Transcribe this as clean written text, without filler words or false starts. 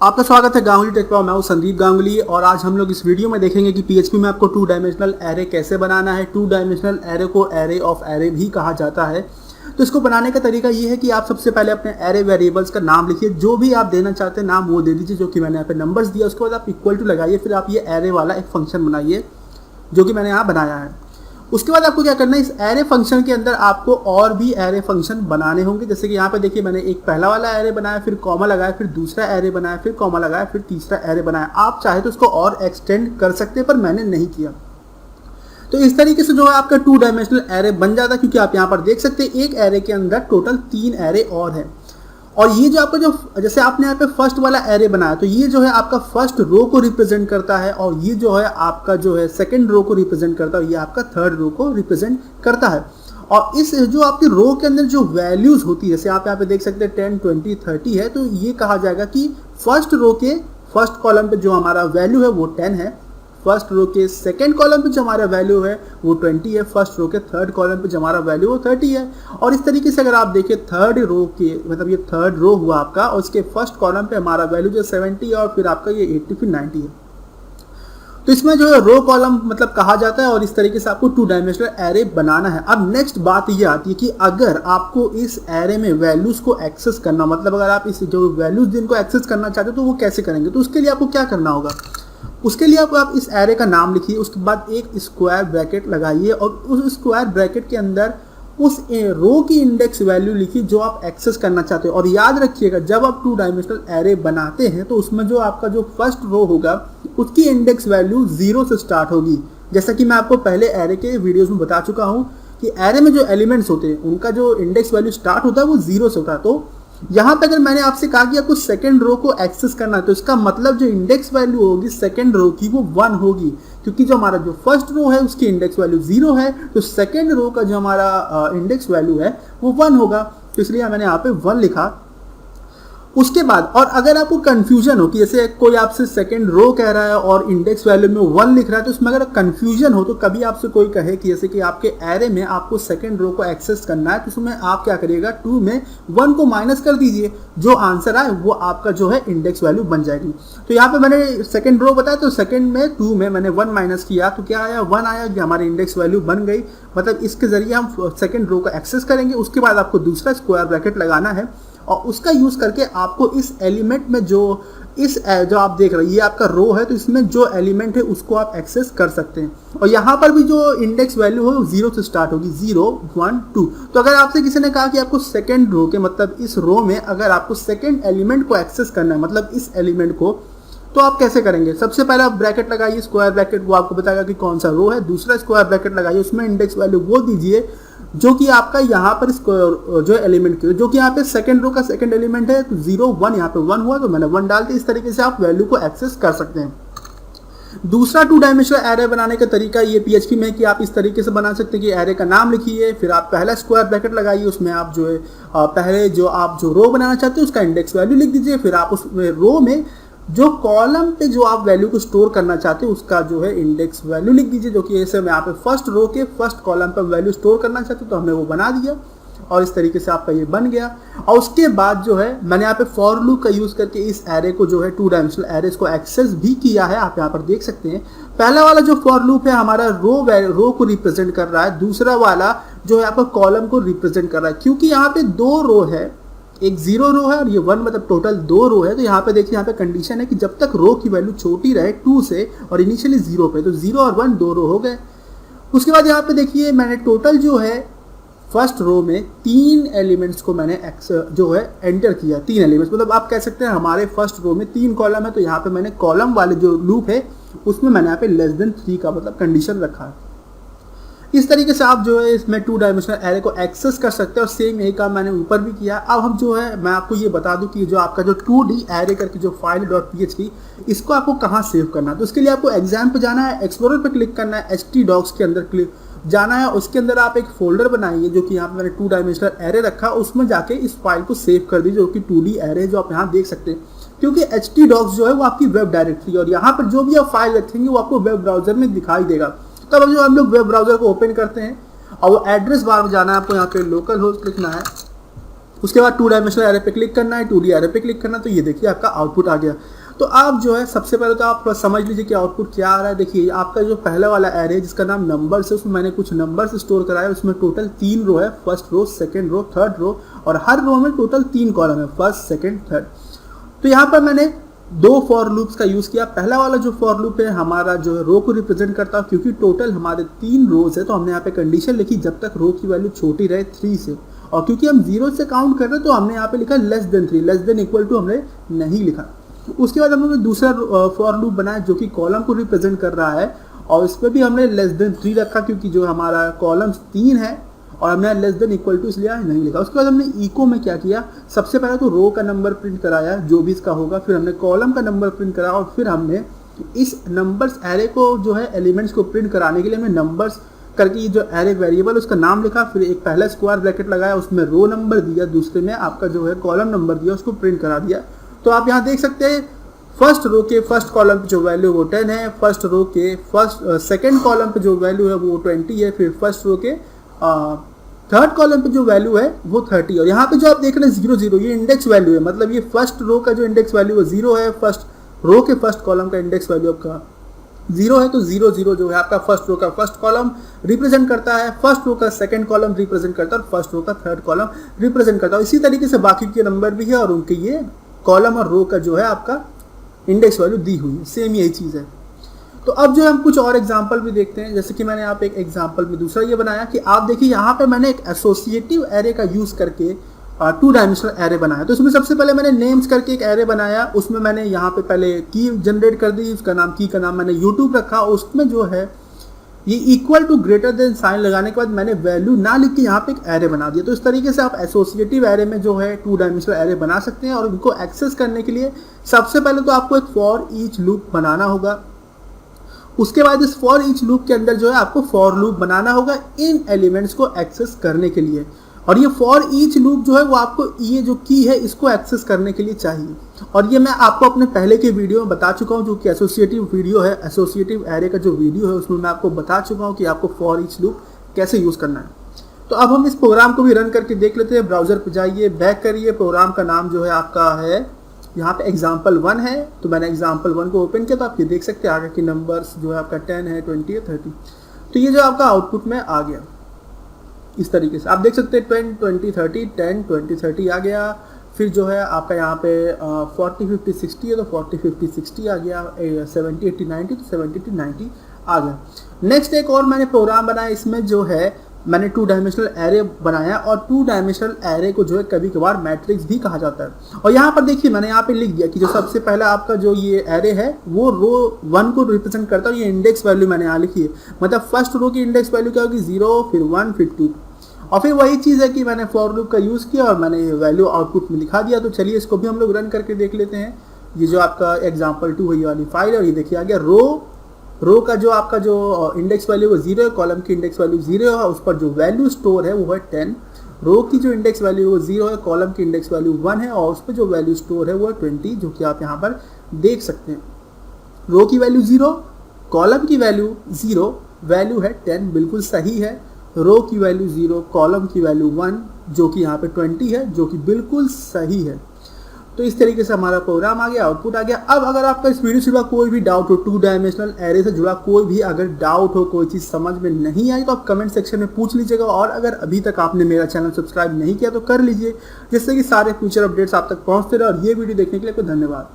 आपका स्वागत है गांगुली टेक पर। मैं हूं संदीप गांगुली और आज हम लोग इस वीडियो में देखेंगे कि पीएचपी में आपको 2 डायमेंशनल एरे कैसे बनाना है। 2 डायमेंशनल एरे को एरे ऑफ एरे भी कहा जाता है। तो इसको बनाने का तरीका ये है कि आप सबसे पहले अपने एरे वेरिएबल्स का नाम लिखिए, जो भी आप देना चाहते हैं नाम वो दे दीजिए, जो कि मैंने यहाँ पे नंबर्स दिया। उसके बाद आप इक्वल टू लगाइए, फिर आप ये एरे वाला एक फंक्शन बनाइए जो कि मैंने यहाँ बनाया है। उसके बाद आपको क्या करना है, इस एरे फंक्शन के अंदर आपको और भी एरे फंक्शन बनाने होंगे। जैसे कि यहाँ पे देखिए मैंने एक पहला वाला एरे बनाया, फिर कॉमा लगाया, फिर दूसरा एरे बनाया, फिर कॉमा लगाया, फिर तीसरा एरे बनाया। आप चाहे तो इसको और एक्सटेंड कर सकते हैं, पर मैंने नहीं किया। तो इस तरीके से जो है आपका 2 डायमेंशनल एरे बन जाता है, क्योंकि आप यहाँ पर देख सकते हैं एक एरे के अंदर टोटल 3 एरे और है। और ये जो आपका जो जैसे आपने यहाँ पे फर्स्ट वाला एरे बनाया, तो ये जो है आपका फर्स्ट रो को रिप्रेजेंट करता है, और ये जो है आपका जो है सेकंड रो को रिप्रेजेंट करता है, ये आपका थर्ड रो को रिप्रेजेंट करता है। और इस जो आपकी रो के अंदर जो वैल्यूज होती है, जैसे आप यहाँ पे देख सकते हैं 10, 20, 30 है, तो ये कहा जाएगा कि फर्स्ट रो के फर्स्ट कॉलम पे जो हमारा वैल्यू है वो 10 है, फर्स्ट रो के सेकंड कॉलम पे जो हमारा वैल्यू है वो 20 है, फर्स्ट रो के थर्ड कॉलम पे जो हमारा वैल्यू वो 30 है। और इस तरीके से अगर आप देखिए थर्ड रो के मतलब ये थर्ड रो हुआ आपका, और उसके फर्स्ट कॉलम पे हमारा वैल्यू जो 70 है, और फिर आपका ये 80 फिर 90 है। तो इसमें जो है रो कॉलम मतलब कहा जाता है, और इस तरीके से आपको 2 डायमेंशनल एरे बनाना है। अब नेक्स्ट बात ये आती है कि अगर आपको इस एरे में वैल्यूज को एक्सेस करना, मतलब अगर आप इस जो वैल्यूज जिनको एक्सेस करना चाहते हो तो वो कैसे करेंगे। तो उसके लिए आपको क्या करना होगा, उसके लिए आप इस एरे का नाम लिखिए, उसके बाद एक स्क्वायर ब्रैकेट लगाइए, और उस स्क्वायर ब्रैकेट के अंदर उस रो की इंडेक्स वैल्यू लिखिए जो आप एक्सेस करना चाहते हो। और याद रखिएगा जब आप 2 डायमेंशनल एरे बनाते हैं तो उसमें जो आपका जो फर्स्ट रो होगा उसकी इंडेक्स वैल्यू 0 से स्टार्ट होगी। जैसा कि मैं आपको पहले एरे के वीडियोस में बता चुका हूँ कि एरे में जो एलिमेंट्स होते हैं उनका जो इंडेक्स वैल्यू स्टार्ट होता है वो 0 से होता है। तो यहाँ पे अगर मैंने आपसे कहा कि आपको सेकंड रो को एक्सेस करना है, तो इसका मतलब जो इंडेक्स वैल्यू होगी सेकंड रो की वो 1 होगी, क्योंकि जो हमारा जो फर्स्ट रो है उसकी इंडेक्स वैल्यू 0 है, तो सेकंड रो का जो हमारा इंडेक्स वैल्यू है वो 1 होगा। तो इसलिए मैंने यहाँ पे 1 लिखा। उसके बाद और अगर आपको कंफ्यूजन हो कि जैसे कोई आपसे सेकंड रो कह रहा है और इंडेक्स वैल्यू में 1 लिख रहा है, तो उसमें अगर कंफ्यूजन हो, तो कभी आपसे कोई कहे कि जैसे कि आपके एरे में आपको सेकंड रो को एक्सेस करना है, तो उसमें आप क्या करिएगा 2 में 1 को माइनस कर दीजिए, जो आंसर आए वो आपका जो है इंडेक्स वैल्यू बन जाएगी। तो यहाँ पे मैंने सेकंड रो बताया, तो सेकंड में 2 में मैंने 1 माइनस किया, तो क्या आया 1 आया, कि हमारी इंडेक्स वैल्यू बन गई। मतलब इसके जरिए हम सेकंड रो को एक्सेस करेंगे। उसके बाद आपको दूसरा स्क्वायर ब्रैकेट लगाना है, और उसका यूज करके आपको इस एलिमेंट में जो आप देख रहे हैं ये आपका रो है, तो इसमें जो एलिमेंट है उसको आप एक्सेस कर सकते हैं। और यहाँ पर भी जो इंडेक्स वैल्यू है वो 0 से स्टार्ट होगी, 0, 1, 2। तो अगर आपसे किसी ने कहा कि आपको सेकंड रो के मतलब इस रो में अगर आपको सेकंड एलिमेंट को एक्सेस करना है, मतलब इस एलिमेंट को, तो आप कैसे करेंगे। सबसे पहले आप ब्रैकेट लगाइए, स्क्वायर ब्रैकेट, वो आपको बताएगा कि कौन सा रो है। दूसरा स्क्वायर ब्रैकेट लगाइए, उसमें इंडेक्स वैल्यू वो दीजिए जो कि आपका यहाँ पर जो एलिमेंट की, जो कि यहाँ पे सेकंड रो का सेकंड एलिमेंट है, तो 0, 1 यहाँ पे 1 हुआ, तो मैंने 1 डाल दिया। इस तरीके से आप वैल्यू को एक्सेस कर सकते हैं। दूसरा 2 डायमेंशनल एरे बनाने का तरीका ये पीएचपी में कि आप इस तरीके से बना सकते हैं कि एरे का नाम लिखिए, फिर आप पहला स्क्वायर ब्रैकेट लगाइए, उसमें आप जो है पहले जो आप जो रो बनाना चाहते हैं उसका इंडेक्स वैल्यू लिख दीजिए, फिर आप उस रो में जो कॉलम पे जो आप वैल्यू को स्टोर करना चाहते हैं उसका जो है इंडेक्स वैल्यू लिख दीजिए, जो कि जैसे मैं यहाँ पे फर्स्ट रो के फर्स्ट कॉलम पर वैल्यू स्टोर करना चाहते हैं, तो हमने वो बना दिया, और इस तरीके से आपका ये बन गया। और उसके बाद जो है मैंने यहाँ पे फॉर लूप का यूज करके इस एरे को जो है 2 डायमेंशनल एरे को एक्सेस भी किया है। आप यहाँ पर देख सकते हैं पहला वाला जो फॉर लूप है हमारा रो को रिप्रेजेंट कर रहा है, दूसरा वाला जो है आपका कॉलम को रिप्रेजेंट कर रहा है। क्योंकि यहाँ पे 2 रो है, एक 0 रो है और ये 1, मतलब टोटल 2 रो है। तो यहाँ पे देखिए यहाँ पे कंडीशन है कि जब तक रो की वैल्यू छोटी रहे 2 से और इनिशियली 0 पे, तो 0 और 1 2 रो हो गए। उसके बाद यहाँ पे देखिए मैंने टोटल जो है फर्स्ट रो में 3 एलिमेंट्स को मैंने जो है एंटर किया। 3 एलिमेंट्स मतलब आप कह सकते हैं हमारे फर्स्ट रो में 3 कॉलम है, तो यहाँ पे मैंने कॉलम वाले जो लूप है उसमें मैंने यहाँ पे लेस देन 3 का मतलब कंडीशन रखा है। इस तरीके से आप जो है इसमें 2 डायमेंशनल एरे को एक्सेस कर सकते हैं, और सेम यही काम मैंने ऊपर भी किया। अब हम जो है मैं आपको ये बता दूं कि जो आपका जो 2D एरे करके जो फाइल .php इसको आपको कहाँ सेव करना है। तो इसके लिए आपको एग्जाम पे जाना है, एक्सप्लोरर पे क्लिक करना है, htdocs के अंदर क्लिक जाना है, उसके अंदर आप एक फोल्डर बनाइए जो कि यहाँ पे मैंने 2 डायमेंशनल एरे रखा, उसमें जाके इस फाइल को सेव कर दीजिए, जो कि 2D एरे जो आप यहाँ देख सकते हैं। क्योंकि htdocs जो है वो आपकी वेब डायरेक्टरी, और यहाँ पर जो भी आप फाइल रखेंगे वो आपको वेब ब्राउजर में दिखाई देगा। तब जो हम लोग वेब ब्राउजर को ओपन करते हैं और वो एड्रेस बार में जाना है, आपको यहाँ पे लोकल होस्ट लिखना है, उसके बाद टू डायमेंशनल एरे पे क्लिक करना है, 2D एरे पे क्लिक करना है, तो ये देखिए आपका आउटपुट आ गया। तो आप जो है सबसे पहले तो आप समझ लीजिए कि आउटपुट क्या आ रहा है। देखिए आपका जो पहला वाला एरे है जिसका नाम नंबर्स है, उसमें मैंने कुछ नंबर्स स्टोर कराया। उसमें टोटल 3 रो है, first row, second row, third row, और हर रो में टोटल 3 कॉलम है, फर्स्ट, सेकंड, थर्ड। तो यहाँ पर मैंने 2 फॉर लूप्स का यूज़ किया। पहला वाला जो फॉर लूप है हमारा जो है रो को रिप्रेजेंट करता है, क्योंकि टोटल हमारे 3 रोज है तो हमने यहाँ पे कंडीशन लिखी जब तक रो की वैल्यू छोटी रहे 3 से, और क्योंकि हम 0 से काउंट कर रहे हैं तो हमने यहाँ पे लिखा less than 3, less than equal to हमने नहीं लिखा। उसके बाद हम लोग दूसरा फॉर लूप बनाया जो कि कॉलम को रिप्रेजेंट कर रहा है, और इस पर भी हमने लेस देन 3 रखा क्योंकि जो हमारा कॉलम्स 3 है और हमने लेस देन इक्वल टू इसलिए नहीं लिखा। उसके बाद हमने इको में क्या किया, सबसे पहले तो रो का नंबर प्रिंट कराया जो भी इसका होगा, फिर हमने कॉलम का नंबर प्रिंट कराया, और फिर हमने इस नंबर्स एरे को जो है एलिमेंट्स को प्रिंट कराने के लिए हमने नंबर्स करके ये जो एरे वेरिएबल उसका नाम लिखा, फिर एक पहला स्क्वायर ब्रैकेट लगाया, उसमें रो नंबर दिया, दूसरे में आपका जो है कॉलम नंबर दिया, उसको प्रिंट करा दिया। तो आप यहाँ देख सकते हैं फर्स्ट रो के फर्स्ट कॉलम पे जो वैल्यू वो 10 है, फर्स्ट रो के सेकंड कॉलम पे जो वैल्यू है वो 20 है, फिर फर्स्ट रो के थर्ड कॉलम पे जो वैल्यू है वो 30, और यहाँ पे जो आप देख रहे हैं 0 0 ये इंडेक्स वैल्यू है, मतलब ये फर्स्ट रो का जो इंडेक्स वैल्यू है 0 है, फर्स्ट रो के फर्स्ट कॉलम का इंडेक्स वैल्यू आपका 0 है, तो 0 0 जो है आपका फर्स्ट रो का फर्स्ट कॉलम रिप्रेजेंट करता है, फर्स्ट रो का सेकंड कॉलम रिप्रेजेंट करता है, और फर्स्ट रो का थर्ड कॉलम रिप्रेजेंट करता है। इसी तरीके से बाकी के नंबर भी है और उनके ये कॉलम और रो का जो है आपका इंडेक्स वैल्यू दी हुई है, सेम यही चीज़ है। तो अब जो हम कुछ और एग्जांपल भी देखते हैं, जैसे कि मैंने यहाँ पे एक एग्जांपल में दूसरा ये बनाया कि आप देखिए यहाँ पे मैंने एक एसोसिएटिव एरे का यूज़ करके 2 डायमेंशनल एरे बनाया। तो इसमें सबसे पहले मैंने नेम्स करके एक एरे बनाया, उसमें मैंने यहाँ पे पहले की जनरेट कर दी, उसका नाम की का नाम मैंने यूट्यूब रखा, उसमें जो है ये equal to greater than sign लगाने के बाद मैंने वैल्यू ना लिख के यहाँ पे एक एरे बना दिया। तो इस तरीके से आप एसोसिएटिव एरे में जो है 2 डायमेंशनल एरे बना सकते हैं, और उनको एक्सेस करने के लिए सबसे पहले तो आपको एक फॉर ईच लूप बनाना होगा। उसके बाद इस फॉर ईच लूप के अंदर जो है आपको फॉर लूप बनाना होगा इन एलिमेंट्स को एक्सेस करने के लिए, और ये फॉर ईच लूप जो है वो आपको ये जो की है इसको एक्सेस करने के लिए चाहिए। और ये मैं आपको अपने पहले के वीडियो में बता चुका हूँ, जो कि एसोसिएटिव वीडियो है, एसोसिएटिव एरे का जो वीडियो है उसमें मैं आपको बता चुका हूँ कि आपको फॉर ईच लूप कैसे यूज़ करना है। तो अब हम इस प्रोग्राम को भी रन करके देख लेते हैं। ब्राउज़र पर जाइए, बैक करिए, प्रोग्राम का नाम जो है आपका है यहाँ पे example1 है, तो मैंने example1 को ओपन किया, तो आप ये देख सकते हैं आगे के नंबर्स जो है आपका 10 है, 20 है, 30। तो ये जो आपका आउटपुट में आ गया इस तरीके से आप देख सकते हैं 10 20 30 10 20 30 आ गया। फिर जो है आपका यहाँ पे 40 50 60 है, तो 40 50 60 आ गया, 70 80 90 तो 70 80 90 आ गया। नेक्स्ट एक और मैंने प्रोग्राम बनाया, इसमें जो है मैंने 2 डायमेंशनल एरे बनाया, और 2 डायमेंशनल एरे को जो है कभी कभार मैट्रिक्स भी कहा जाता है। और यहाँ पर देखिए मैंने यहाँ पे लिख दिया कि जो सबसे पहला आपका जो ये एरे है वो रो 1 को रिप्रेजेंट करता है, ये इंडेक्स वैल्यू मैंने यहाँ लिखी है, मतलब फर्स्ट रो की इंडेक्स वैल्यू क्या होगी 0 फिर 1 फिर 2, और फिर वही चीज़ है कि मैंने फॉर लूप का यूज़ किया और मैंने वैल्यू आउटपुट में दिखा दिया। तो चलिए इसको भी हम लोग रन करके देख लेते हैं। ये जो आपका example2 है ये वाली फाइल है, और ये देखिए आ गया रो का जो आपका जो इंडेक्स वैल्यू वो 0 है, कॉलम की इंडेक्स वैल्यू 0 है, उस पर जो वैल्यू स्टोर है वो है 10, रो की जो इंडेक्स वैल्यू वो 0 है, कॉलम की इंडेक्स वैल्यू 1 है, और उस पर जो वैल्यू स्टोर है वो है 20, जो कि आप यहाँ पर देख सकते हैं। रो की वैल्यू 0, कॉलम की वैल्यू 0, वैल्यू है 10, बिल्कुल सही है। रो की वैल्यू 0, कॉलम की वैल्यू 1, जो कि यहाँ पे 20 है, जो कि बिल्कुल सही है। तो इस तरीके से हमारा प्रोग्राम आ गया, आउटपुट आ गया। अब अगर आपका इस वीडियो से जुड़ा कोई भी डाउट हो, 2 डायमेंशनल एरे से जुड़ा कोई भी अगर डाउट हो, कोई चीज़ समझ में नहीं आई, तो आप कमेंट सेक्शन में पूछ लीजिएगा। और अगर अभी तक आपने मेरा चैनल सब्सक्राइब नहीं किया तो कर लीजिए, जिससे कि सारे फ्यूचर अपडेट्स आप तक पहुँचते रहे। और ये वीडियो देखने के लिए आपको धन्यवाद।